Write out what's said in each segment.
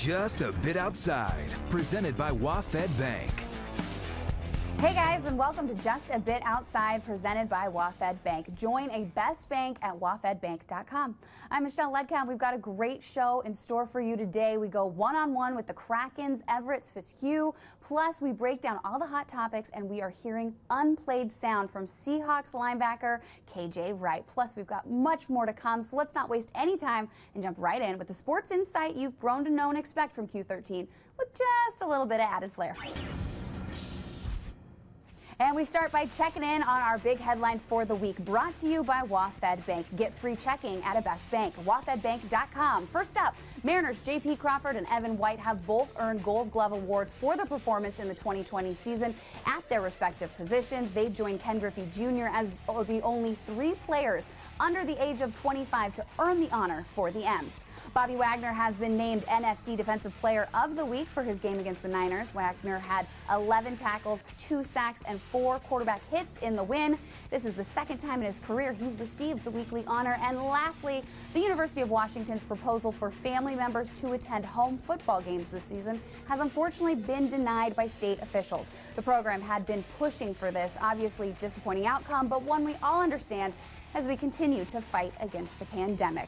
Just a Bit Outside, presented by WaFd Bank. Hey guys, and welcome to Just a Bit Outside, presented by WaFd Bank. Join a best bank at wafdbank.com. I'm Michelle Ludtka. We've got a great show in store for you today. We go one-on-one with the Kraken's Everett Fitzhugh. Plus, we break down all the hot topics, and we are hearing unplayed sound from Seahawks linebacker KJ Wright. Plus, we've got much more to come, so let's not waste any time and jump right in with the sports insight you've grown to know and expect from Q13, with just a little bit of added flair. And we start by checking in on our big headlines for the week, brought to you by WaFd Bank. Get free checking at a best bank, wafdbank.com. First up, Mariners' J.P. Crawford and Evan White have both earned Gold Glove awards for their performance in the 2020 season at their respective positions. They joined Ken Griffey Jr. as the only three players under the age of 25 to earn the honor for the M's. Bobby Wagner has been named NFC Defensive Player of the Week for his game against the Niners. Wagner had 11 tackles, 2 sacks, and 4 quarterback hits in the win. This is the second time in his career he's received the weekly honor. And lastly, the University of Washington's proposal for family members to attend home football games this season has unfortunately been denied by state officials. The program had been pushing for this, obviously disappointing outcome, but one we all understand as we continue to fight against the pandemic.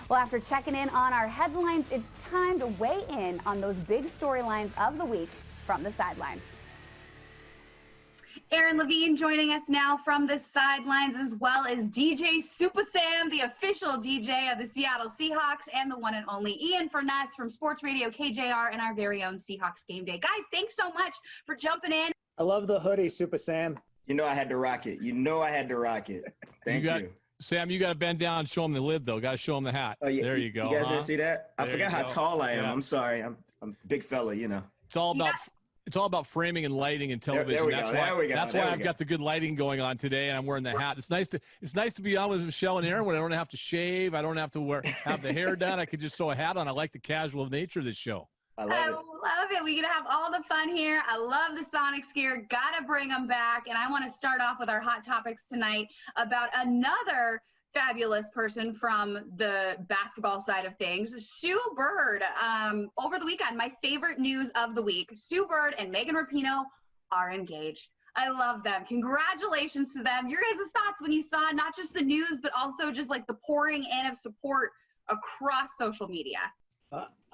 Well, after checking in on our headlines, it's time to weigh in on those big storylines of the week from the sidelines. Aaron Levine joining us now from the sidelines, as well as DJ Supasam, the official DJ of the Seattle Seahawks, and the one and only Ian Furness from Sports Radio KJR and our very own Seahawks Game Day. Guys, thanks so much for jumping in. I love the hoodie, Supasam. You know I had to rock it. Thank you. Sam, you got to bend down and show him the lid, though. Got to show him the hat. Oh, yeah, there you go. You guys didn't see that? I forgot how tall I am. Yeah. I'm sorry. I'm a big fella, you know. It's all about framing and lighting and television. There we go. That's why I've got the good lighting going on today, and I'm wearing the hat. It's nice to be on with Michelle and Aaron when I don't have to shave. I don't have to have the hair done. I can just throw a hat on. I like the casual nature of this show. I love it. We're going to have all the fun here. I love the Sonics gear. Got to bring them back. And I want to start off with our hot topics tonight about another fabulous person from the basketball side of things, Sue Bird. Over the weekend, my favorite news of the week, Sue Bird and Megan Rapinoe are engaged. I love them. Congratulations to them. Your guys' thoughts when you saw not just the news, but also just like the pouring in of support across social media.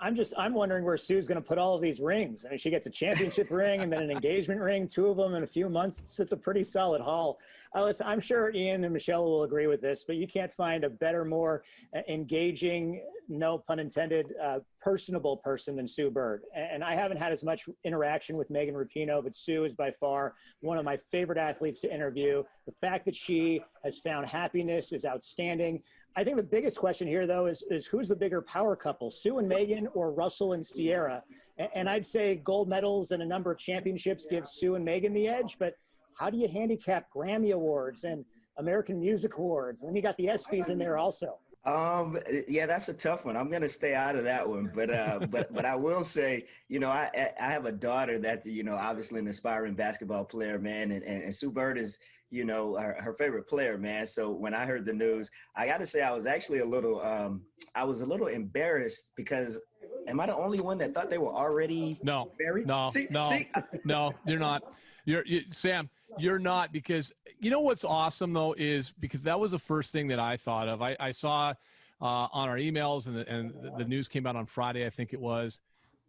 I'm wondering where Sue's going to put all of these rings. I mean, she gets a championship ring and then an engagement ring, 2 of them in a few months. It's a pretty solid haul. Listen, I'm sure Ian and Michelle will agree with this, but you can't find a better, more engaging, no pun intended, personable person than Sue Bird. And I haven't had as much interaction with Megan Rapinoe, but Sue is by far one of my favorite athletes to interview. The fact that she has found happiness is outstanding. I think the biggest question here, though, is who's the bigger power couple, Sue and Megan or Russell and Sierra? And I'd say gold medals and a number of championships give Sue and Megan the edge, but how do you handicap Grammy Awards and American Music Awards? And then you got the ESPYs in there also. Yeah, that's a tough one. I'm going to stay out of that one. But I will say, you know, I have a daughter that's, you know, obviously an aspiring basketball player, man. And Sue Bird is, you know, her favorite player, man. So when I heard the news, I got to say I was actually a little embarrassed because am I the only one that thought they were already married? No, you're not. Sam, you're not, because you know what's awesome, though, is because that was the first thing that I thought of. I saw on our emails and the news came out on Friday, I think it was.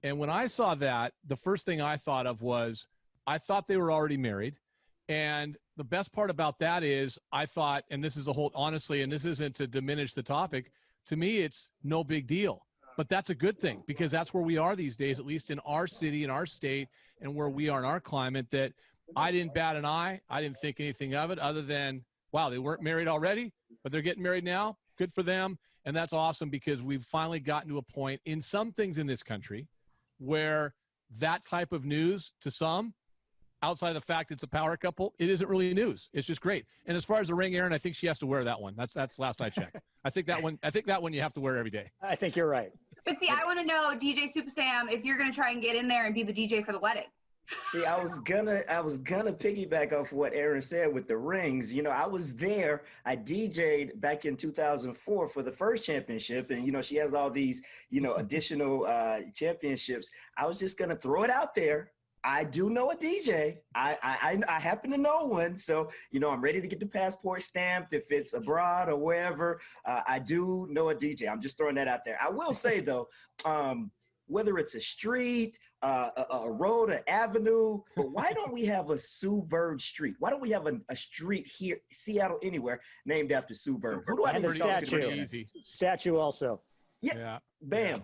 And when I saw that, the first thing I thought of was I thought they were already married. And the best part about that is I thought, and this is honestly, and this isn't to diminish the topic, to me, it's no big deal. But that's a good thing because that's where we are these days, at least in our city, in our state, and where we are in our climate, that I didn't bat an eye. I didn't think anything of it other than, wow, they weren't married already, but they're getting married now. Good for them. And that's awesome because we've finally gotten to a point in some things in this country where that type of news to some, outside of the fact it's a power couple, it isn't really news. It's just great. And as far as the ring, Aaron, I think she has to wear that one. That's last I checked. I think that one you have to wear every day. I think you're right. But see, I want to know, DJ Supasam, if you're going to try and get in there and be the DJ for the wedding. See, I was gonna piggyback off what Aaron said with the rings. You know, I was there. I DJ'd back in 2004 for the first championship, and you know, she has all these, you know, additional championships. I was just gonna throw it out there. I do know a DJ. I happen to know one, so you know I'm ready to get the passport stamped if it's abroad or wherever. I do know a DJ. I'm just throwing that out there. I will say though, whether it's a street, a road, an avenue, but why don't we have a Sue Bird Street? Why don't we have a street here, Seattle, anywhere named after Sue Bird? Who do I And need a to talk to? statue. Easy. Statue also. Yeah. Bam.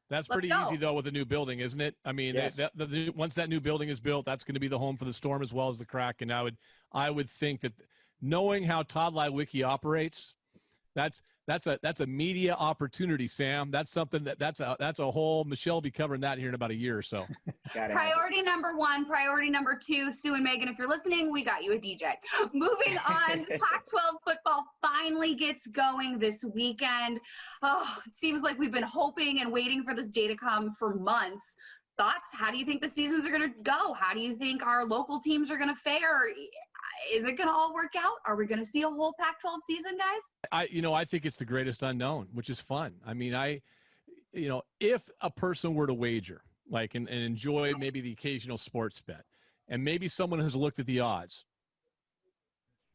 That's Let's pretty go. easy though with the new building, isn't it? I mean, Yes. once that new building is built, that's going to be the home for the Storm as well as the Kraken. I would think that knowing how Todd Lewicki operates, that's a media opportunity, Sam. That's something that's a whole. Michelle will be covering that here in about a year or so. Priority number one, priority number two, Sue and Megan, if you're listening, we got you a DJ. Moving on, Pac-12 football finally gets going this weekend. Oh, it seems like we've been hoping and waiting for this day to come for months. Thoughts? How do you think the seasons are going to go? How do you think our local teams are going to fare? Is it going to all work out? Are we going to see a whole Pac-12 season, guys? I think it's the greatest unknown, which is fun. I mean, if a person were to wager, like, and enjoy maybe the occasional sports bet, and maybe someone has looked at the odds,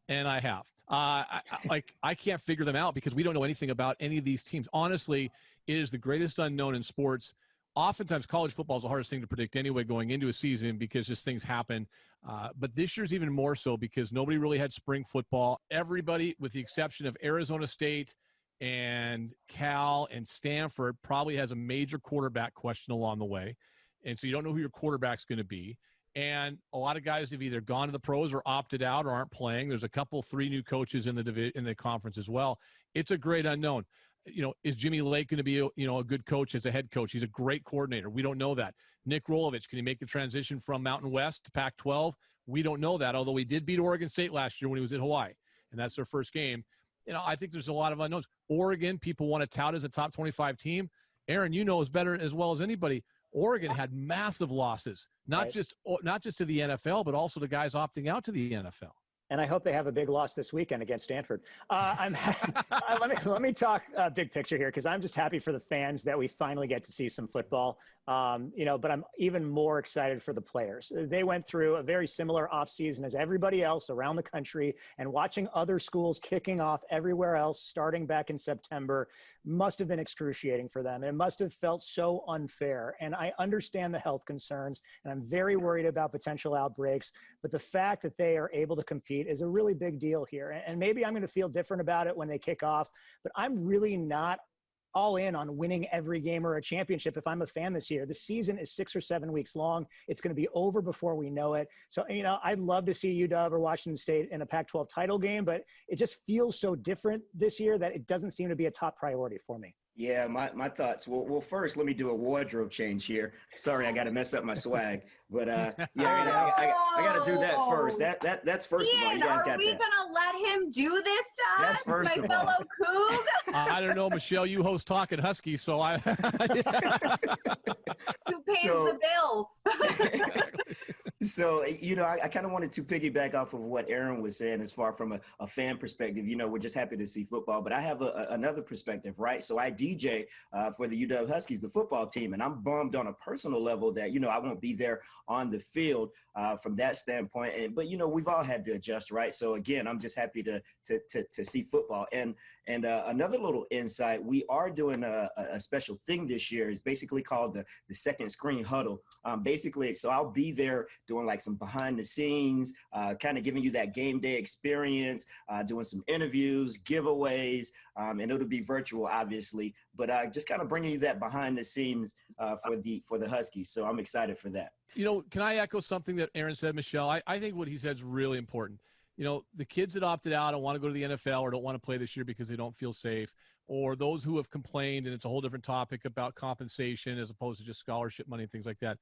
and I have, I can't figure them out because we don't know anything about any of these teams. Honestly, it is the greatest unknown in sports. Oftentimes, college football is the hardest thing to predict anyway going into a season because just things happen. But this year's even more so because nobody really had spring football. Everybody, with the exception of Arizona State and Cal and Stanford, probably has a major quarterback question along the way. And so you don't know who your quarterback's going to be. And a lot of guys have either gone to the pros or opted out or aren't playing. There's a couple, 3 new coaches in the conference as well. It's a great unknown. You know, is Jimmy Lake going to be, a good coach as a head coach? He's a great coordinator. We don't know that. Nick Rolovich, can he make the transition from Mountain West to Pac-12? We don't know that, although he did beat Oregon State last year when he was at Hawaii, and that's their first game. I think there's a lot of unknowns. Oregon, people want to tout as a top 25 team. Aaron, you know as better as well as anybody. Oregon had massive losses, not just to the NFL, but also to guys opting out to the NFL. And I hope they have a big loss this weekend against Stanford. Let me talk big picture here because I'm just happy for the fans that we finally get to see some football. But I'm even more excited for the players. They went through a very similar offseason as everybody else around the country, and watching other schools kicking off everywhere else starting back in September must have been excruciating for them. It must have felt so unfair. And I understand the health concerns, and I'm very worried about potential outbreaks. But the fact that they are able to compete is a really big deal here. And maybe I'm going to feel different about it when they kick off, but I'm really not all in on winning every game or a championship if I'm a fan this year. The season is 6 or 7 weeks long. It's going to be over before we know it. So, I'd love to see UW or Washington State in a Pac-12 title game, but it just feels so different this year that it doesn't seem to be a top priority for me. Yeah, my thoughts. Well, first, let me do a wardrobe change here. Sorry, I got to mess up my swag, but I got to do that first. That's first of all. You guys got that. Are we gonna let him do this to us, That's first my of all. fellow Coug? I don't know, Michelle. You host Talking Husky, so I. Who pays the bills? So, I kind of wanted to piggyback off of what Aaron was saying as far from a fan perspective. We're just happy to see football, but I have another perspective, right? So I DJ for the UW Huskies, the football team, and I'm bummed on a personal level that, I won't be there on the field from that standpoint. But we've all had to adjust, right? So again, I'm just happy to see football. And another little insight, we are doing a special thing this year. It's basically called the second screen huddle. So I'll be there doing like some behind the scenes, kind of giving you that game day experience, doing some interviews, giveaways, and it'll be virtual, obviously, but just kind of bringing you that behind the scenes for the Huskies. So I'm excited for that. Can I echo something that Aaron said, Michelle? I think what he said is really important. The kids that opted out and want to go to the NFL or don't want to play this year because they don't feel safe, or those who have complained, and it's a whole different topic about compensation as opposed to just scholarship money and things like that.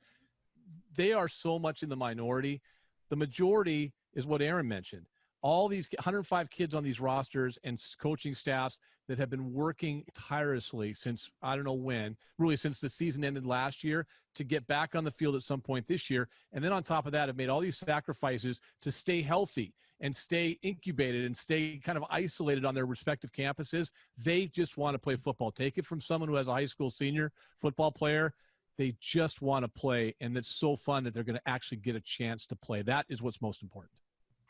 They are so much in the minority. The majority is what Aaron mentioned. all these 105 kids on these rosters and coaching staffs that have been working tirelessly since I don't know when, really since the season ended last year, to get back on the field at some point this year. And then on top of that, have made all these sacrifices to stay healthy and stay incubated and stay kind of isolated on their respective campuses. They just want to play football. Take it from someone who has a high school senior football player. They just want to play, and it's so fun that they're going to actually get a chance to play. That is what's most important.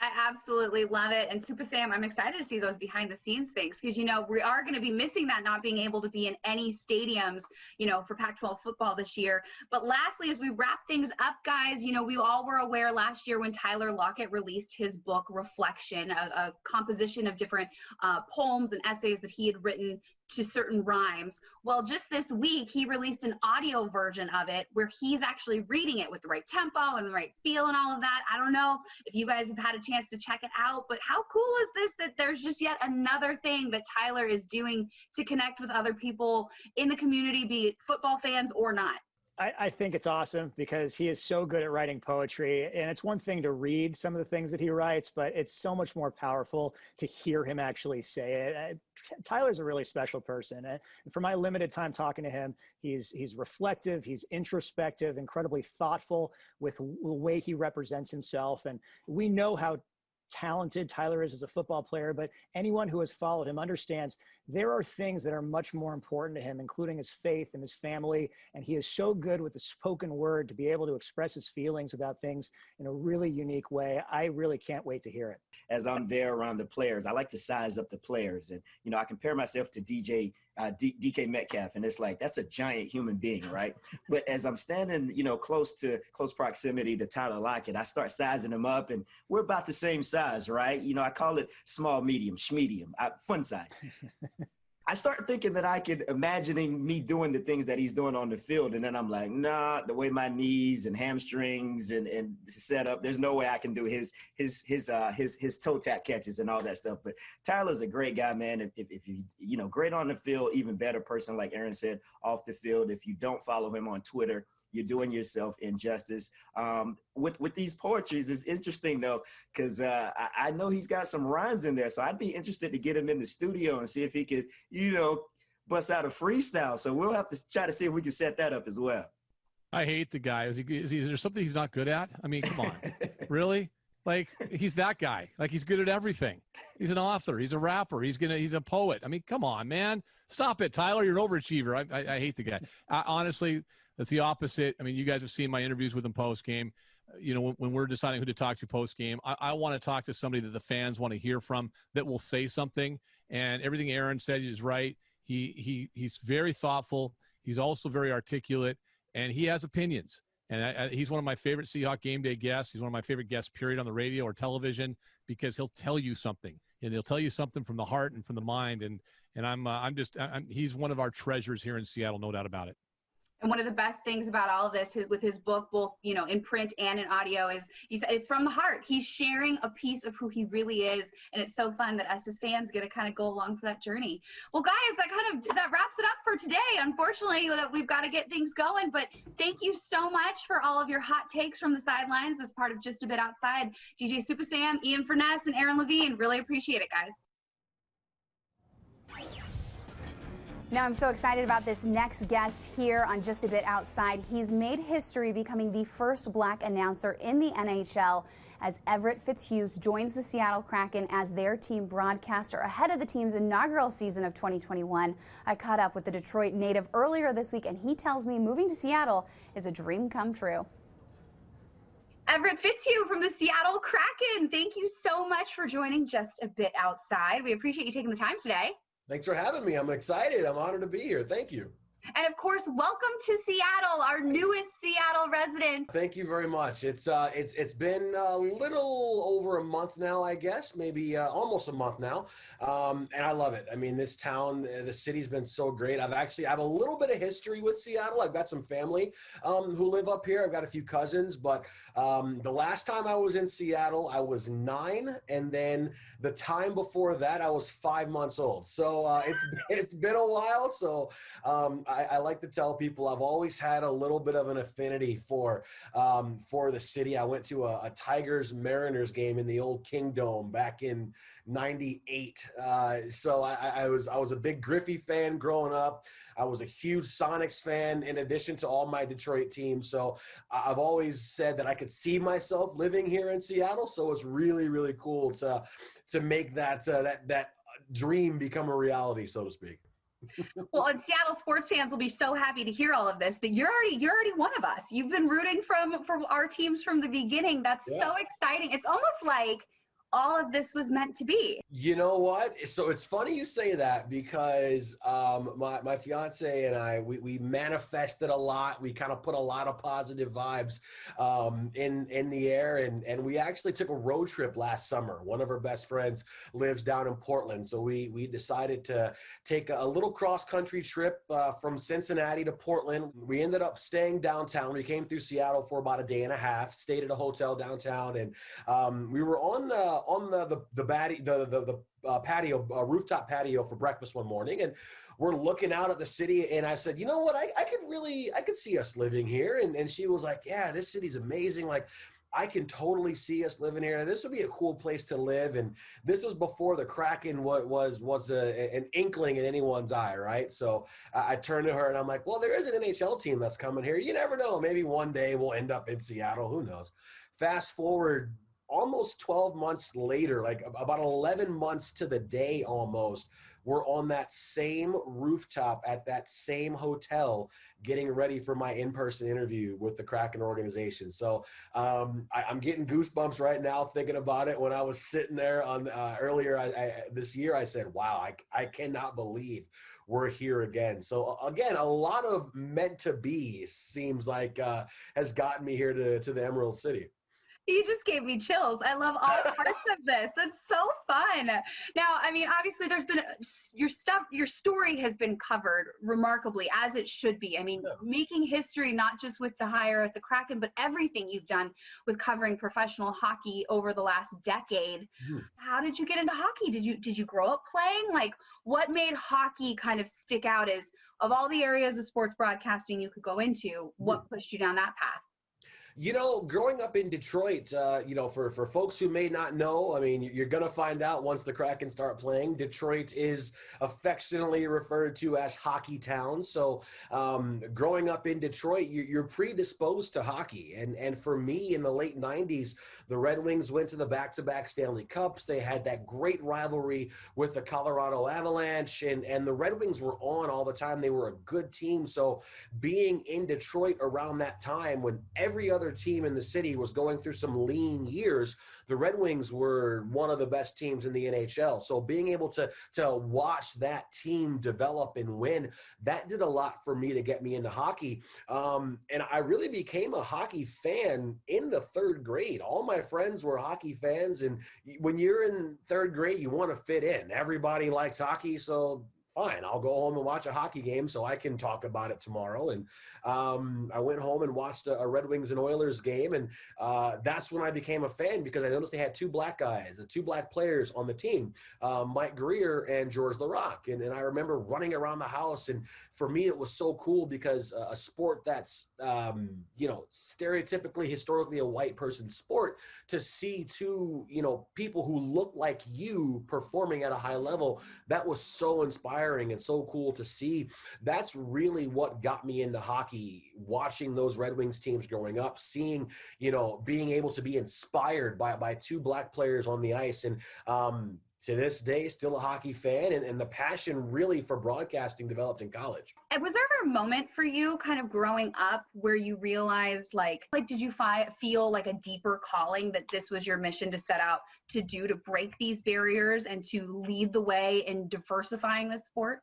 I absolutely love it. And Supasam, I'm excited to see those behind the scenes things because, you know, we are going to be missing that, not being able to be in any stadiums, you know, for Pac-12 football this year. But lastly, as we wrap things up, guys, you know, we all were aware last year when Tyler Lockett released his book, Reflection, a composition of different poems and essays that he had written to certain rhymes. Well, just this week, he released an audio version of it where he's actually reading it with the right tempo and the right feel and all of that. I don't know if you guys have had a chance to check it out, but how cool is this that there's just yet another thing that Tyler is doing to connect with other people in the community, be it football fans or not? I think it's awesome because he is so good at writing poetry, and it's one thing to read some of the things that he writes, but it's so much more powerful to hear him actually say it. Tyler's a really special person, and for my limited time talking to him, he's reflective, he's introspective, incredibly thoughtful with the way he represents himself, and we know how talented Tyler is as a football player, but anyone who has followed him understands there are things that are much more important to him, including his faith and his family. And he is so good with the spoken word to be able to express his feelings about things in a really unique way. I really can't wait to hear it. As I'm there around the players, I like to size up the players. And, you know, I compare myself to DK Metcalf, and it's like, that's a giant human being, right? But as I'm standing, you know, close proximity to Tyler Lockett, I start sizing him up, and we're about the same size, right? You know, I call it small, medium, schmedium, fun size. I start thinking that I could imagining me doing the things that he's doing on the field. And then I'm like, nah, the way my knees and hamstrings and set up, there's no way I can do his toe tap catches and all that stuff. But Tyler's a great guy, man. If you know, great on the field, even better person, like Aaron said, off the field. If you don't follow him on Twitter, you're doing yourself injustice. With these poetries, it's interesting though, because I know he's got some rhymes in there. So I'd be interested to get him in the studio and see if he could, you know, bust out a freestyle. So we'll have to try to see if we can set that up as well. I hate the guy. Is there something he's not good at? I mean, come on, really? Like, he's that guy. Like, he's good at everything. He's an author. He's a rapper. He's a poet. I mean, come on, man. Stop it, Tyler. You're an overachiever. I hate the guy. Honestly, that's the opposite. I mean, you guys have seen my interviews with him post-game. You know, when we're deciding who to talk to post-game, I want to talk to somebody that the fans want to hear from, that will say something. And everything Aaron said is right. He's very thoughtful. He's also very articulate, and he has opinions. And he's one of my favorite Seahawk game day guests. He's one of my favorite guests, period, on the radio or television, because he'll tell you something, and he'll tell you something from the heart and from the mind. And he's one of our treasures here in Seattle, no doubt about it. And one of the best things about all of this with his book, both, you know, in print and in audio, is you said it's from the heart. He's sharing a piece of who he really is. And it's so fun that us as fans get to kind of go along for that journey. Well, guys, that wraps it up for today. Unfortunately, that we've got to get things going. But thank you so much for all of your hot takes from the sidelines as part of Just a Bit Outside. DJ Supasam, Ian Furness, and Aaron Levine. Really appreciate it, guys. Now, I'm so excited about this next guest here on Just a Bit Outside. He's made history becoming the first black announcer in the NHL as Everett Fitzhughes joins the Seattle Kraken as their team broadcaster ahead of the team's inaugural season of 2021. I caught up with the Detroit native earlier this week, and he tells me moving to Seattle is a dream come true. Everett Fitzhugh from the Seattle Kraken, thank you so much for joining Just a Bit Outside. We appreciate you taking the time today. Thanks for having me. I'm excited. I'm honored to be here. Thank you. And of course, welcome to Seattle, our newest Seattle resident. Thank you very much. It's been a little over a month now, I guess, maybe almost a month now. And I love it. I mean, this town, the city's been so great. I have a little bit of history with Seattle. I've got some family who live up here. I've got a few cousins, but the last time I was in Seattle, I was 9. And then the time before that, I was 5 months old. So it's been a while. So I like to tell people I've always had a little bit of an affinity for the city. I went to a Tigers-Mariners game in the old Kingdome back in '98. So I was a big Griffey fan growing up. I was a huge Sonics fan in addition to all my Detroit teams. So I've always said that I could see myself living here in Seattle. So it's really, really cool to make that dream become a reality, so to speak. Well, and Seattle sports fans will be so happy to hear all of this, that you're already one of us. You've been rooting for our teams from the beginning. That's so exciting. It's almost like all of this was meant to be. You know what? So it's funny you say that, because my fiance and I, we manifested a lot. We kind of put a lot of positive vibes in the air, and we actually took a road trip last summer. One of our best friends lives down in Portland, so we decided to take a little cross-country trip from Cincinnati to Portland. We ended up staying downtown. We came through Seattle for about a day and a half, stayed at a hotel downtown, and we were on the patio, rooftop patio for breakfast one morning, and we're looking out at the city, and I said, you know what, I could see us living here, and she was like, yeah, this city's amazing, like I can totally see us living here. This would be a cool place to live. And this was before the Kraken was an inkling in anyone's eye, right? So I turned to her and I'm like, well, there is an NHL team that's coming here. You never know. Maybe one day we'll end up in Seattle. Who knows? Fast forward almost 12 months later, like about 11 months to the day almost, we're on that same rooftop at that same hotel getting ready for my in-person interview with the Kraken organization. So I'm getting goosebumps right now thinking about it. When I was sitting there on earlier this year, I said, wow, I cannot believe we're here again. So again, a lot of meant to be seems like has gotten me here to the Emerald City. You just gave me chills. I love all parts of this. That's so fun. Now, I mean, obviously there's been your story has been covered remarkably, as it should be. I mean, making history, not just with the hire at the Kraken, but everything you've done with covering professional hockey over the last decade. How did you get into hockey? Did you grow up playing? Like, what made hockey kind of stick out as, of all the areas of sports broadcasting you could go into, what pushed you down that path? You know, growing up in Detroit, for folks who may not know, I mean, you're going to find out once the Kraken start playing. Detroit is affectionately referred to as Hockey Town. So growing up in Detroit, you're predisposed to hockey. And for me, in the late 90s, the Red Wings went to the back-to-back Stanley Cups. They had that great rivalry with the Colorado Avalanche, and the Red Wings were on all the time. They were a good team. So being in Detroit around that time, when every other team in the city was going through some lean years, the Red Wings were one of the best teams in the NHL. So being able to watch that team develop and win, that did a lot for me to get me into hockey. And I really became a hockey fan in the third grade. All my friends were hockey fans. And when you're in third grade, you want to fit in. Everybody likes hockey. So fine, I'll go home and watch a hockey game so I can talk about it tomorrow. And I went home and watched a Red Wings and Oilers game. And that's when I became a fan, because I noticed they had two black guys, two black players on the team, Mike Greer and George Larocque. And I remember running around the house. And for me, it was so cool, because a sport that's, stereotypically, historically a white person's sport, to see two, people who look like you performing at a high level, that was so inspiring and so cool to see. That's really what got me into hockey, watching those Red Wings teams growing up, seeing, being able to be inspired by two black players on the ice. And to this day, still a hockey fan, and the passion really for broadcasting developed in college. And was there ever a moment for you kind of growing up where you realized, like did you feel like a deeper calling that this was your mission to set out to do, to break these barriers and to lead the way in diversifying the sport?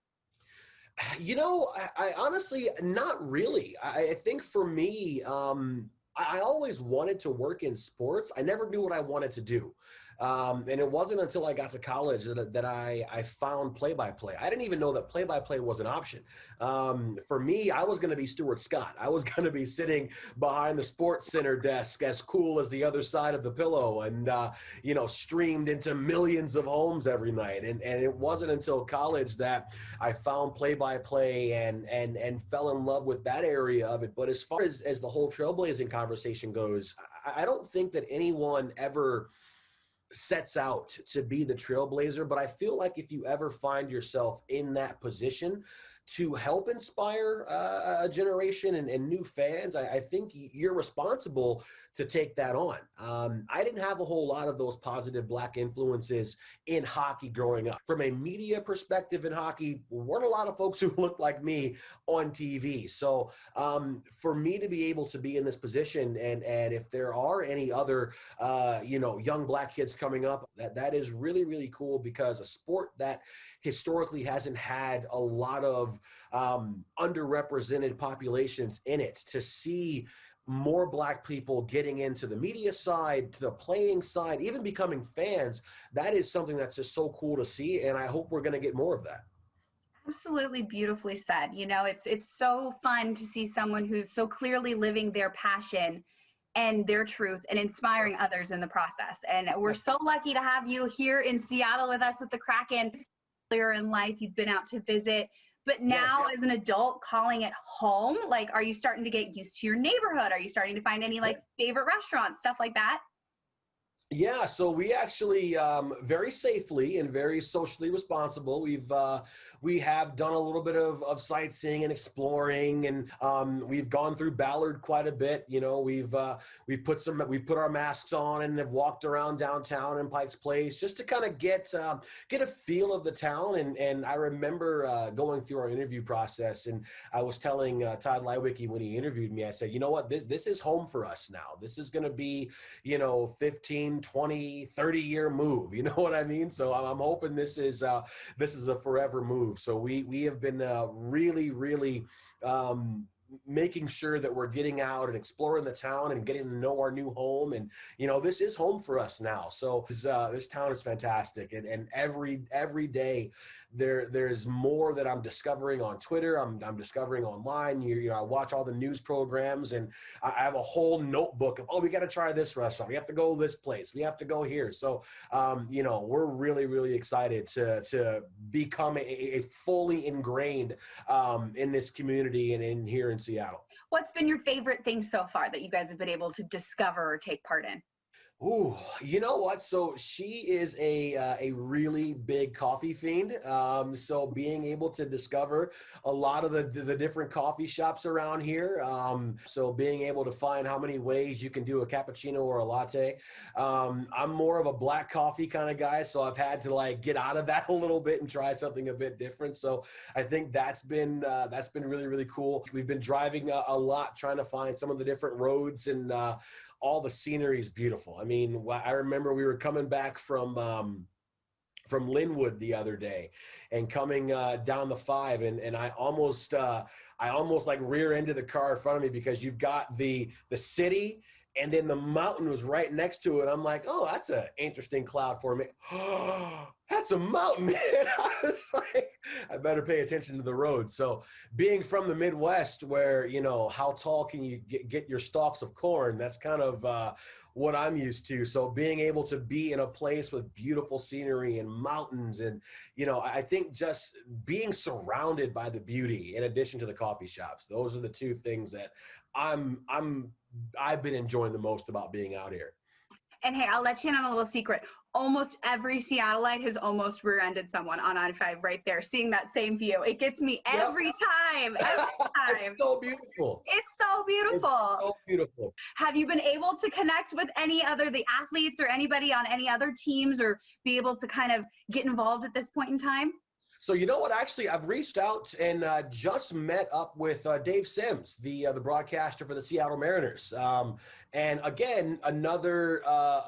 I honestly, not really. I think for me, I always wanted to work in sports. I never knew what I wanted to do. And it wasn't until I got to college that I found play-by-play. I didn't even know that play-by-play was an option. For me, I was going to be Stuart Scott. I was going to be sitting behind the Sports Center desk, as cool as the other side of the pillow, and streamed into millions of homes every night. And it wasn't until college that I found play-by-play and fell in love with that area of it. But as far as the whole trailblazing conversation goes, I don't think that anyone ever sets out to be the trailblazer, but I feel like if you ever find yourself in that position to help inspire a generation and new fans, I think you're responsible to take that on. I didn't have a whole lot of those positive Black influences in hockey growing up. From a media perspective in hockey, weren't a lot of folks who looked like me on TV. So for me to be able to be in this position, and if there are any other young Black kids coming up, that is really, really cool, because a sport that historically hasn't had a lot of underrepresented populations in it, to see more Black people getting into the media side, to the playing side, even becoming fans, that is something that's just so cool to see. And I hope we're going to get more of that. Absolutely beautifully said. It's so fun to see someone who's so clearly living their passion and their truth and inspiring others in the process. And we're so lucky to have you here in Seattle with us with the Kraken. Earlier in life, you've been out to visit. But now as an adult, calling it home, like, are you starting to get used to your neighborhood? Are you starting to find any favorite restaurants, stuff like that? Yeah, so we actually very safely and very socially responsible. We have done a little bit of sightseeing and exploring, and we've gone through Ballard quite a bit. We've put our masks on and have walked around downtown in Pike's Place just to kind of get a feel of the town. And I remember going through our interview process, and I was telling Todd Leiweke when he interviewed me, I said, you know what, this is home for us now. This is going to be 15, 20, 30-year move. You know what I mean? So I'm hoping this is a forever move. So we have been really, really making sure that we're getting out and exploring the town and getting to know our new home. And, this is home for us now. So this town is fantastic. And every day there's more that I'm discovering on Twitter. I'm discovering online. I watch all the news programs, and I have a whole notebook of, we got to try this restaurant. We have to go this place. We have to go here. So, we're really, really excited to become a fully ingrained in this community and in here in Seattle. What's been your favorite thing so far that you guys have been able to discover or take part in? Ooh, you know what? So she is a really big coffee fiend. So being able to discover a lot of the different coffee shops around here. So being able to find how many ways you can do a cappuccino or a latte. I'm more of a black coffee kind of guy, so I've had to get out of that a little bit and try something a bit different. So I think that's been really, really cool. We've been driving a lot, trying to find some of the different roads, and all the scenery is beautiful. I mean, I remember we were coming back from Linwood the other day, and coming down the 5, and I almost rear-ended the car in front of me, because you've got the city, and then the mountain was right next to it. I'm like, oh, that's an interesting cloud for me. That's a mountain, man. I was like, I better pay attention to the road. So being from the Midwest, where, how tall can you get your stalks of corn? That's kind of what I'm used to. So being able to be in a place with beautiful scenery and mountains, and, I think just being surrounded by the beauty, in addition to the coffee shops, those are the two things that I've been enjoying the most about being out here. And hey, I'll let you in on a little secret. Almost every Seattleite has almost rear-ended someone on I-5 right there, seeing that same view. It gets me every time. Every time. It's so beautiful. It's so beautiful. It's so beautiful. Have you been able to connect with the athletes or anybody on any other teams, or be able to kind of get involved at this point in time? So you know what? Actually, I've reached out and just met up with Dave Sims, the broadcaster for the Seattle Mariners. And again, another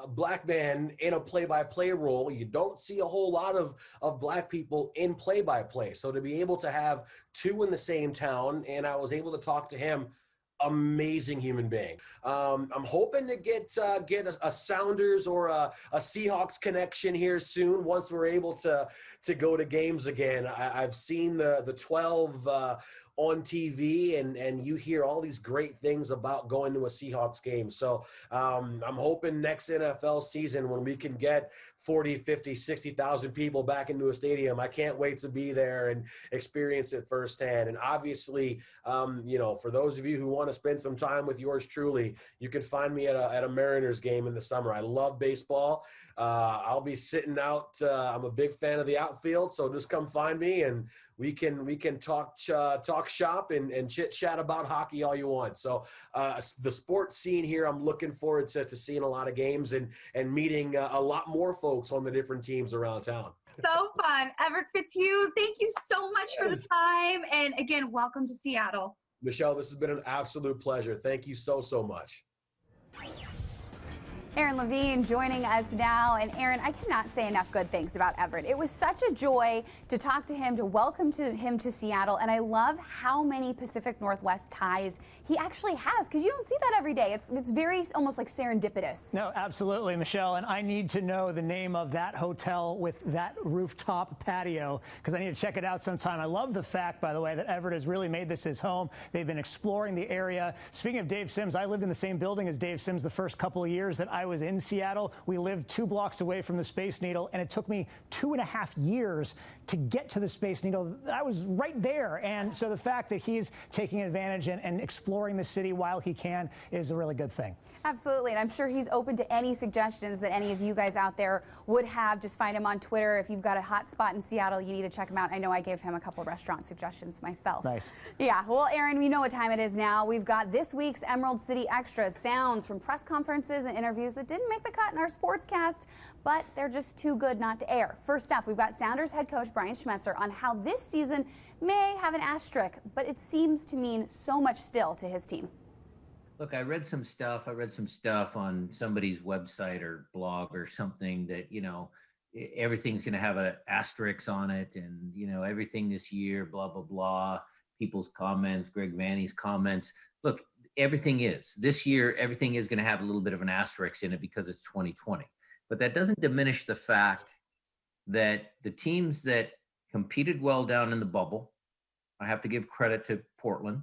black man in a play-by-play role. You don't see a whole lot of black people in play-by-play. So to be able to have two in the same town, and I was able to talk to him amazing human being. I'm hoping to get a Sounders or a Seahawks connection here soon once we're able to go to games again. I've seen the 12 on TV, and you hear all these great things about going to a Seahawks game. So I'm hoping next NFL season when we can get 40, 50, 60,000 people back into a stadium. I can't wait to be there and experience it firsthand. And obviously, for those of you who want to spend some time with yours truly, you can find me at a Mariners game in the summer. I love baseball. I'll be sitting out. I'm a big fan of the outfield, so just come find me and we can talk shop and chit chat about hockey all you want. So the sports scene here, I'm looking forward to seeing a lot of games and meeting a lot more folks on the different teams around town. So fun. Everett Fitzhugh, thank you so much for the time. And again, welcome to Seattle. Michelle, this has been an absolute pleasure. Thank you so much. Aaron Levine joining us now. And Aaron, I cannot say enough good things about Everett. It was such a joy to talk to him, to welcome him to Seattle. And I love how many Pacific Northwest ties he actually has, because you don't see that every day. It's very almost like serendipitous. No, absolutely, Michelle. And I need to know the name of that hotel with that rooftop patio, because I need to check it out sometime. I love the fact, by the way, that Everett has really made this his home. They've been exploring the area. Speaking of Dave Sims, I lived in the same building as Dave Sims the first couple of years that I was in Seattle. We lived 2 blocks away from the Space Needle, and it took me 2.5 years to get to the Space Needle. I was right there. And so the fact that he's taking advantage and exploring the city while he can is a really good thing. Absolutely. And I'm sure he's open to any suggestions that any of you guys out there would have. Just find him on Twitter. If you've got a hot spot in Seattle, you need to check him out. I know I gave him a couple of restaurant suggestions myself. Nice. Yeah. Well, Aaron, we know what time it is now. We've got this week's Emerald City Extras, sounds from press conferences and interviews that didn't make the cut in our sportscast, but they're just too good not to air. First up, we've got Sounders head coach Brian Schmetzer on how this season may have an asterisk, but it seems to mean so much still to his team. Look, I read some stuff on somebody's website or blog or something that, everything's going to have an asterisk on it, and, everything this year, blah, blah, blah, people's comments, Greg Vanny's comments. Look, everything is. This year, everything is going to have a little bit of an asterisk in it because it's 2020. But that doesn't diminish the fact that the teams that competed well down in the bubble, I have to give credit to Portland.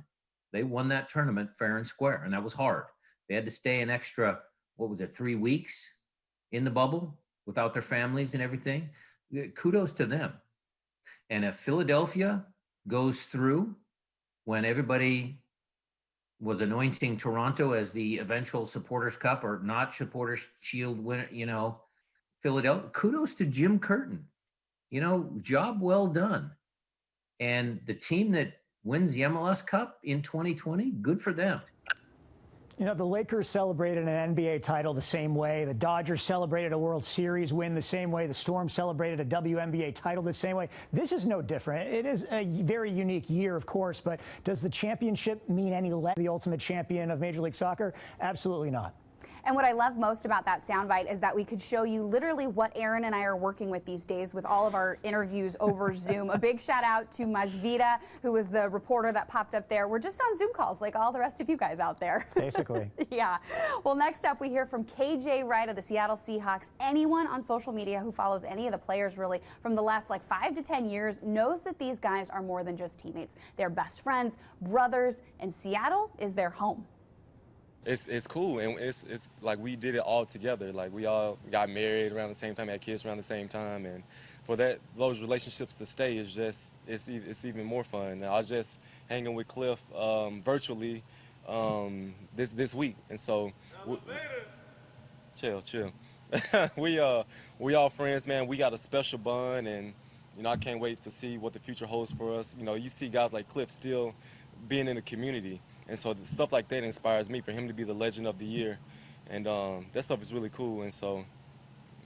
They won that tournament fair and square, and that was hard. They had to stay an extra, 3 weeks in the bubble without their families and everything. Kudos to them. And if Philadelphia goes through when everybody was anointing Toronto as the eventual Supporters Cup or not Supporters Shield winner, Philadelphia, kudos to Jim Curtin. Job well done. And the team that wins the MLS Cup in 2020, good for them. The Lakers celebrated an NBA title the same way. The Dodgers celebrated a World Series win the same way. The Storm celebrated a WNBA title the same way. This is no different. It is a very unique year, of course, but does the championship mean any less the ultimate champion of Major League Soccer? Absolutely not. And what I love most about that soundbite is that we could show you literally what Aaron and I are working with these days with all of our interviews over Zoom. A big shout out to Masvita, who was the reporter that popped up there. We're just on Zoom calls like all the rest of you guys out there. Basically. Yeah. Well, next up we hear from KJ Wright of the Seattle Seahawks. Anyone on social media who follows any of the players really from the last 5 to 10 years knows that these guys are more than just teammates. They're best friends, brothers, and Seattle is their home. It's cool, and it's like we did it all together. Like we all got married around the same time, had kids around the same time, and for those relationships to stay is just it's even more fun. I was just hanging with Cliff virtually this week, and so chill. we all friends, man. We got a special bond, and I can't wait to see what the future holds for us. You see guys like Cliff still being in the community. And so stuff like that inspires me, for him to be the legend of the year. And that stuff is really cool. And so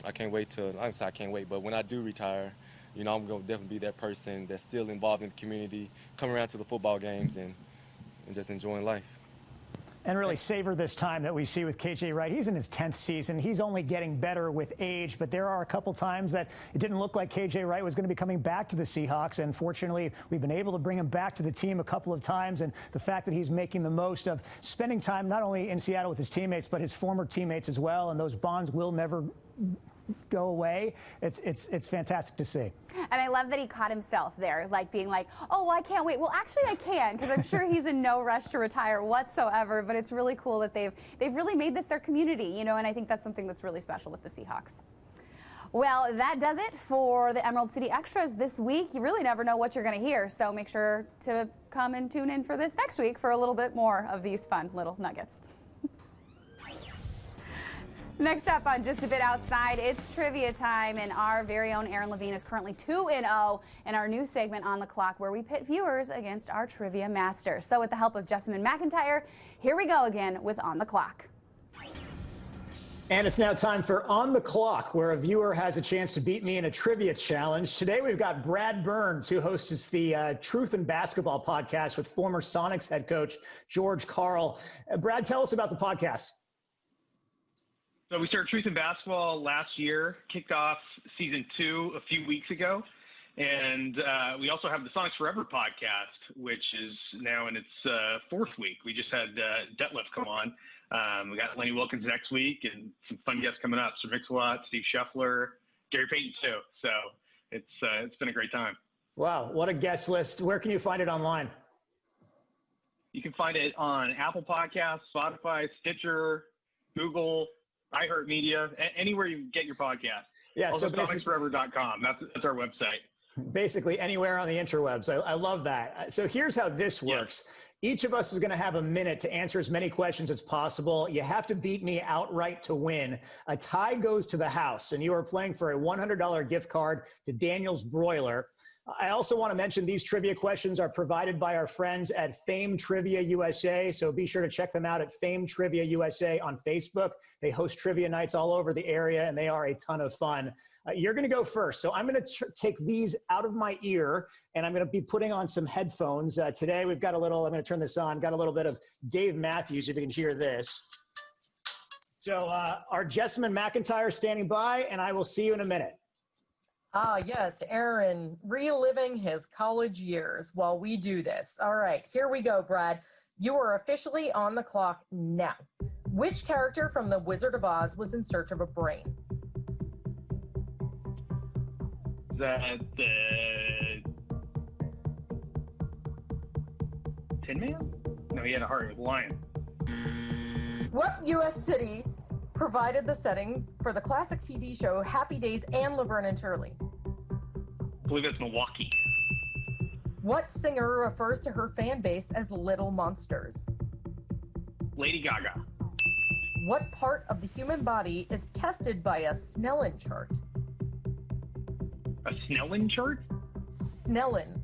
I can't wait I can't wait, but when I do retire, I'm going to definitely be that person that's still involved in the community, coming around to the football games and just enjoying life. And really savor this time that we see with KJ Wright. He's in his 10th season. He's only getting better with age, but there are a couple times that it didn't look like KJ Wright was going to be coming back to the Seahawks. And fortunately, we've been able to bring him back to the team a couple of times. And the fact that he's making the most of spending time not only in Seattle with his teammates, but his former teammates as well. And those bonds will never go away. It's fantastic to see. And I love that he caught himself there, like being like, oh, well, I can't wait. Well, actually, I can, because I'm sure he's in no rush to retire whatsoever. But it's really cool that they've really made this their community, you know, and I think that's something that's really special with the Seahawks. Well, that does it for the Emerald City Extras this week. You really never know what you're going to hear, so make sure to come and tune in for this next week for a little bit more of these fun little nuggets. Next up on Just a Bit Outside, it's trivia time, and our very own Aaron Levine is currently 2-0 in our new segment On the Clock, where we pit viewers against our trivia master. So with the help of Jessamine McIntyre, here we go again with On the Clock. And it's now time for On the Clock, where a viewer has a chance to beat me in a trivia challenge. Today we've got Brad Burns, who hosts the Truth in Basketball podcast with former Sonics head coach George Karl. Brad, tell us about the podcast. So we started Truth in Basketball last year, kicked off season 2 a few weeks ago. And we also have the Sonics Forever podcast, which is now in its 4th week. We just had Detlef come on. We got Lenny Wilkins next week and some fun guests coming up. Sir Mix-a-Lot, Steve Scheffler, Gary Payton too. So it's been a great time. Wow, what a guest list. Where can you find it online? You can find it on Apple Podcasts, Spotify, Stitcher, Google, iHeartMedia, anywhere you get your podcast. Yeah, also, so SonicsForever.com. That's our website. Basically anywhere on the interwebs. I love that. So here's how this works. Each of us is going to have a minute to answer as many questions as possible. You have to beat me outright to win. A tie goes to the house, and you are playing for a $100 gift card to Daniel's Broiler. I also want to mention these trivia questions are provided by our friends at Fame Trivia USA. So be sure to check them out at Fame Trivia USA on Facebook. They host trivia nights all over the area, and they are a ton of fun. You're going to go first. So I'm going to take these out of my ear, and I'm going to be putting on some headphones. Today we've got a little, I'm going to turn this on, got a little bit of Dave Matthews, if you can hear this. So our Jessamine McIntyre standing by, and I will see you in a minute. Ah, yes, Aaron, reliving his college years while we do this. All right, here we go, Brad. You are officially on the clock now. Which character from The Wizard of Oz was in search of a brain? Is that the Tin Man? No, he had a heart. It was a lion. What U.S. city provided the setting for the classic TV show Happy Days and Laverne and Shirley? I believe it's Milwaukee. What singer refers to her fan base as Little Monsters? Lady Gaga. What part of the human body is tested by a Snellen chart? A Snellen chart? Snellen.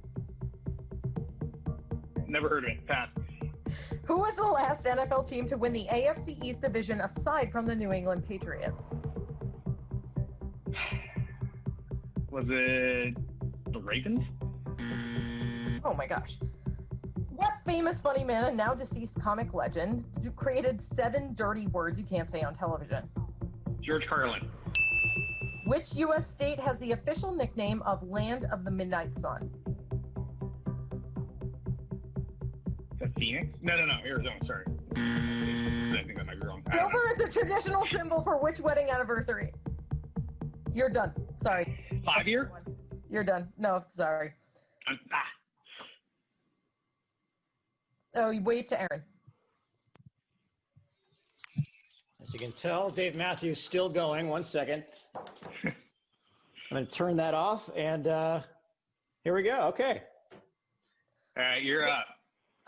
Never heard of it. Pass. Who was the last NFL team to win the AFC East division aside from the New England Patriots? Was it the Ravens? Oh my gosh. What famous funny man and now deceased comic legend created 7 dirty words you can't say on television? George Carlin. Which U.S. state has the official nickname of Land of the Midnight Sun? Is that Phoenix? No, Arizona, sorry. I think I might be wrong. Silver is the traditional symbol for which wedding anniversary? You're done. Sorry. 5-year? You're done. No, sorry. Oh, you wave to Aaron. As you can tell, Dave Matthews still going. 1 second. I'm going to turn that off, and here we go. Okay. All right, you're up.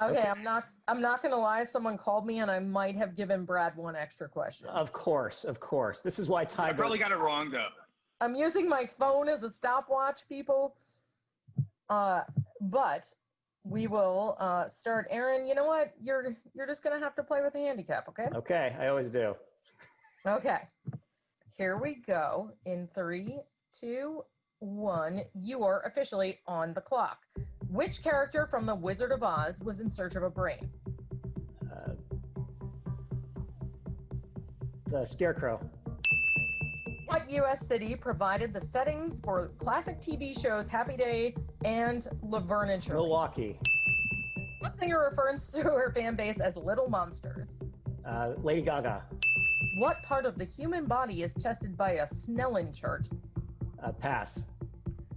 Okay, I'm not gonna lie. Someone called me, and I might have given Brad 1 extra question. Of course. This is why tie. I probably got it wrong though. I'm using my phone as a stopwatch, people. But we will start. Aaron, you know what? You're just gonna have to play with a handicap, okay? Okay, I always do. Okay. Here we go. In 3, 2, 1. You are officially on the clock. Which character from The Wizard of Oz was in search of a brain? The Scarecrow. What U.S. city provided the settings for classic TV shows Happy Day and Laverne and Shirley? Milwaukee. What singer refers to her fan base as Little Monsters? Lady Gaga. What part of the human body is tested by a Snellen chart? Pass.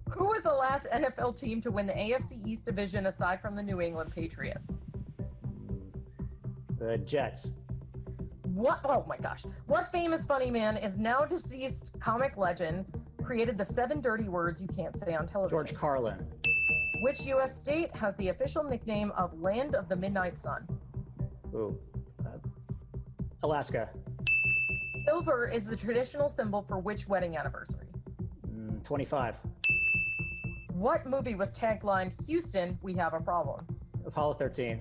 Who was the last NFL team to win the AFC East division aside from the New England Patriots? The Jets. What? Oh my gosh. What famous funny man is now deceased comic legend created the 7 dirty words you can't say on television? George Carlin. Which U.S. state has the official nickname of Land of the Midnight Sun? Ooh. Alaska. Silver is the traditional symbol for which wedding anniversary? 25. What movie was taglined, Houston, we have a problem? Apollo 13.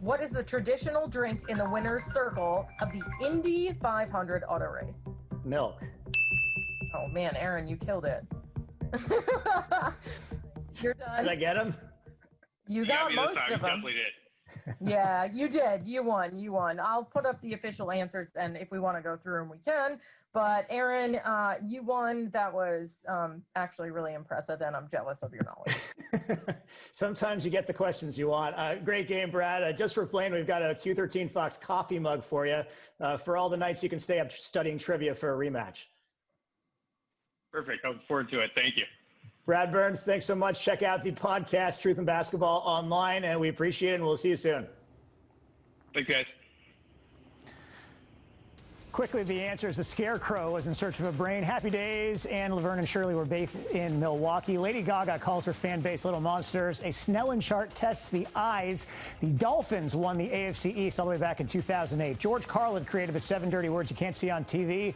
What is the traditional drink in the winner's circle of the Indy 500 auto race? Milk. Oh man, Aaron, you killed it. You're done. Did I get him? You got most of them. Definitely did. Yeah, you did. You won. I'll put up the official answers then if we want to go through them, we can. But Aaron, you won. That was actually really impressive, and I'm jealous of your knowledge. Sometimes you get the questions you want. Great game, Brad. Just for playing, we've got a Q13 Fox coffee mug for you for all the nights you can stay up studying trivia for a rematch. Perfect. I look forward to it. Thank you. Brad Burns, thanks so much. Check out the podcast, Truth in Basketball, online, and we appreciate it, and we'll see you soon. Thanks, guys. Quickly, the answer is the Scarecrow was in search of a brain. Happy Days and Laverne and Shirley were both in Milwaukee. Lady Gaga calls her fan base Little Monsters. A Snellen chart tests the eyes. The Dolphins won the AFC East all the way back in 2008. George Carlin created the 7 dirty words you can't see on TV.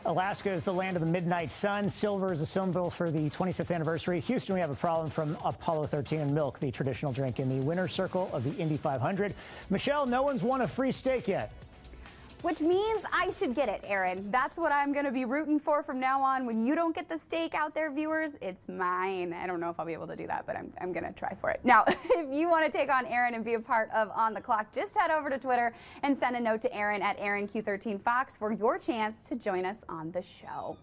Alaska is the land of the midnight sun. Silver is a symbol for the 25th anniversary. Houston, we have a problem from Apollo 13, and milk, the traditional drink in the winner's circle of the Indy 500. Michelle, no one's won a free steak yet. Which means I should get it, Aaron. That's what I'm going to be rooting for from now on. When you don't get the steak out there, viewers, it's mine. I don't know if I'll be able to do that, but I'm going to try for it. Now, if you want to take on Aaron and be a part of On the Clock, just head over to Twitter and send a note to Aaron at AaronQ13Fox for your chance to join us on the show.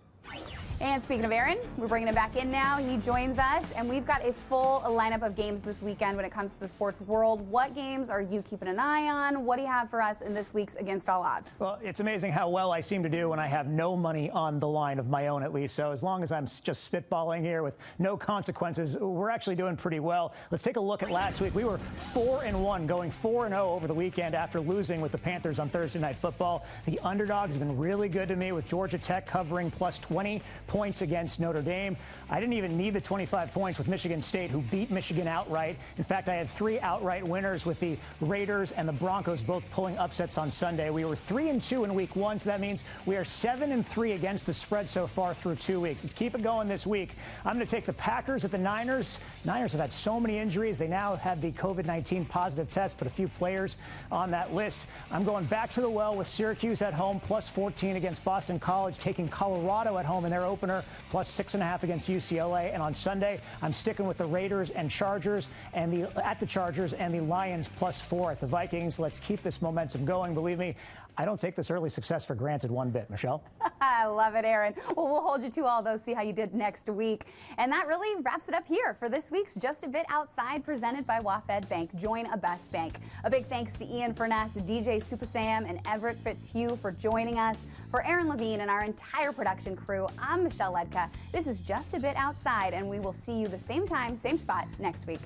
And speaking of Aaron, we're bringing him back in now. He joins us, and we've got a full lineup of games this weekend when it comes to the sports world. What games are you keeping an eye on? What do you have for us in this week's Against All Odds? Well, it's amazing how well I seem to do when I have no money on the line of my own, at least. So as long as I'm just spitballing here with no consequences, we're actually doing pretty well. Let's take a look at last week. We were 4-1, going 4-0 over the weekend after losing with the Panthers on Thursday Night Football. The underdogs have been really good to me, with Georgia Tech covering plus 20 points against Notre Dame. I didn't even need the 25 points with Michigan State, who beat Michigan outright. In fact, I had 3 outright winners, with the Raiders and the Broncos both pulling upsets on Sunday. We were 3-2 in week 1, so that means we are 7-3 against the spread so far through 2 weeks. Let's keep it going this week. I'm going to take the Packers at the Niners. Niners have had so many injuries. They now have the COVID-19 positive test, put a few players on that list. I'm going back to the well with Syracuse at home, plus 14 against Boston College, taking Colorado at home in their opener, plus 6.5 against UCLA. And on Sunday, I'm sticking with the Raiders and Chargers, and the Chargers and the Lions plus 4 at the Vikings. Let's keep this momentum going. Believe me, I don't take this early success for granted one bit. Michelle? I love it, Aaron. Well, we'll hold you to all those, see how you did next week. And that really wraps it up here for this week's Just a Bit Outside, presented by WaFd Bank. Join a best bank. A big thanks to Ian Furness, DJ Supasam, and Everett Fitzhugh for joining us. For Aaron Levine and our entire production crew, I'm Michelle Ludtka. This is Just a Bit Outside, and we will see you the same time, same spot next week.